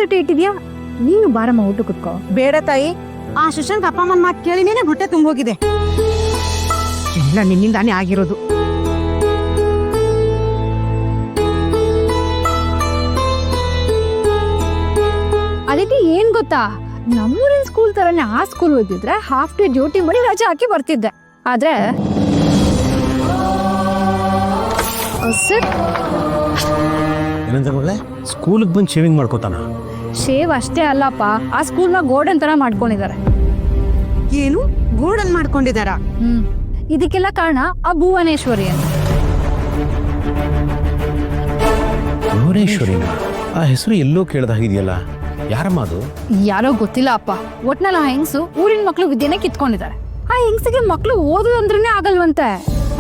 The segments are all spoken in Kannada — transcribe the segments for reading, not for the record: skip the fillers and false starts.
ತಟ್ಟೆ ಇಟ್ಟಿದ್ಯಾ? ನೀನು ಬಾರಮ್ಮ ಊಟ ಕುತ್ಕೋ. ಬೇಡ ತಾಯಿ, ಆ ಶಶಾಂಕ್ ಅಪ್ಪ ಅಮ್ಮನ ಮಾತು ಕೇಳಿನೇನೆ ಹೊಟ್ಟೆ ತುಂಬೋಗಿದೆ. ಎಲ್ಲ ನಿನ್ನಿಂದಾನೇ ಆಗಿರೋದು. ಅದಕ್ಕೆ ಏನ್ ಗೊತ್ತಾ, ನಮ್ಮೂರಿನ ಸ್ಕೂಲ್ ತರನೇ ಆ ಸ್ಕೂಲ್ ಓದಿದ್ರೆ ಹಾಫ್ ಡೇ ಡ್ಯೂಟಿ ಮಾಡಿ ರಜೆ ಹಾಕಿ ಬರ್ತಿದ್ದೆ. ಆದ್ರೆ ಸರ್, ಏನಂತ ಮಗಳೇ, ಸ್ಕೂಲಿಗೆ ಬಂದು ಶೇವಿಂಗ್ ಮಾಡ್ಕೋತಾನ? ಶೇವ್ ಅಷ್ಟೇ ಅಲ್ಲಪ್ಪ, ಆ ಸ್ಕೂಲ್ನ ಗೋಲ್ಡನ್ ತರ ಮಾಡ್ಕೊಂಡಿದ್ದಾರೆ. ಏನು ಗೋಲ್ಡನ್ ಮಾಡ್ಕೊಂಡಿದಾರ? ಇದಕ್ಕೆಲ್ಲ ಕಾರಣ ಆ ಭುವನೇಶ್ವರಿ ಅಂತ. ಭುವನೇಶ್ವರಿನ? ಆ ಹೆಸರು ಎಲ್ಲೋ ಕೇಳ್ದಾಗಿದೆಯಲ್ಲ, ಯಾರಮ್ಮ ಅದು? ಯಾರೋ ಗೊತ್ತಿಲ್ಲ ಅಪ್ಪ. ಒಟ್ನಲ್ಲಿ ಆ ಹೆಂಗ್ಸು ಊರಿನ ಮಕ್ಳು ವಿದ್ಯೆನೆ ಕಿತ್ಕೊಂಡಿದ್ದಾರೆ. ಆ ಹೆಂಗ್ಸಿಗೆ ಮಕ್ಳು ಓದೋದು ಅಂದ್ರೇನೆ ಆಗಲ್ವಂತೆ.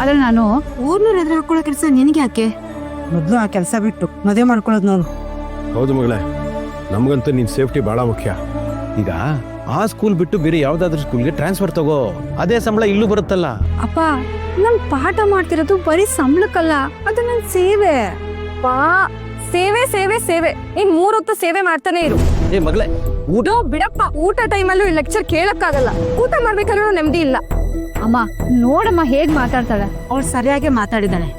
ಆದ್ರೆ ನಾನು ಊರ್ನವ್ರ ಎದುರು ಹಾಕೊಳ್ಳೋ ಕೆಲಸ ನಿನಗೆ ಯಾಕೆ? ಮೊದ್ಲು ಆ ಕೆಲಸ ಬಿಟ್ಟು ಮದುವೆ ಮಾಡ್ಕೊಳ್ಳೋದು ನೋಡು. ಹೌದು ಮಗಳೇ, ನಮಗಂತೂ ನಿನ್ ಸೇಫ್ಟಿ ಬಹಳ ಮುಖ್ಯ. ಈಗ ಆ ಸ್ಕೂಲ್ ಬಿಟ್ಟು ಬೇರೆ ಯಾವ್ದಾದ್ರು ಸ್ಕೂಲ್ಗೆ ಟ್ರಾನ್ಸ್ಫರ್ ತಗೋ, ಅದೇ ಸಂಬಳ ಇಲ್ಲೂ ಬರುತ್ತಲ್ಲ. ಅಪ್ಪ, ನನ್ ಪಾಠ ಮಾಡ್ತಿರೋದು ಬರೀ ಸಂಬಳಕ್ಕಲ್ಲ, ಅದು ನನ್ ಸೇವೆ. ಸೇವೆ ಸೇವೆ ಸೇವೆ, ಇನ್ 3 ಹೊತ್ತು ಸೇವೆ ಮಾಡ್ತಾನೆ ಇರು. ಏ ಮಗಳೇ, ಊಟ ಬಿಡಪ್ಪ. ಊಟ ಟೈಮಲ್ಲೂ ಲೆಕ್ಚರ್ ಕೇಳಕ್ಕಾಗಲ್ಲ, ಊಟ ಮಾಡ್ಬೇಕಾದ್ರೂ ನೆಮ್ಮದಿ ಇಲ್ಲ. ಅಮ್ಮ ನೋಡಮ್ಮ ಹೇಗ್ ಮಾತಾಡ್ತಾಳೆ. ಅವಳು ಸರಿಯಾಗಿ ಮಾತಾಡಿದಾಳೆ.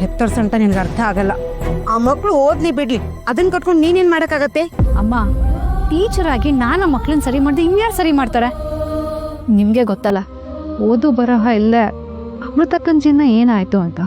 ಹೆತ್ತರ್ಸ್ ಅಂತ ನಿನ್ಗೆ ಅರ್ಥ ಆಗಲ್ಲ. ಆ ಮಕ್ಳು ಓದ್ಲಿ ಬಿಡ್ಲಿ, ಅದನ್ನ ಕಟ್ಕೊಂಡು ನೀನೇನ್ ಮಾಡಕ್ಕಾಗತ್ತೆ? ಅಮ್ಮ, ಟೀಚರ್ ಆಗಿ ನಾನು ಮಕ್ಳನ್ನ ಸರಿ ಮಾಡಿದೆ, ಇನ್ಯಾರು ಸರಿ ಮಾಡ್ತಾರೆ? ನಿಮ್ಗೆ ಗೊತ್ತಲ್ಲ, ಓದು ಬರಹ ಇಲ್ಲೇ ಅಮೃತಕ್ಕನ್ ಜೀವನ ಏನಾಯ್ತು ಅಂತ.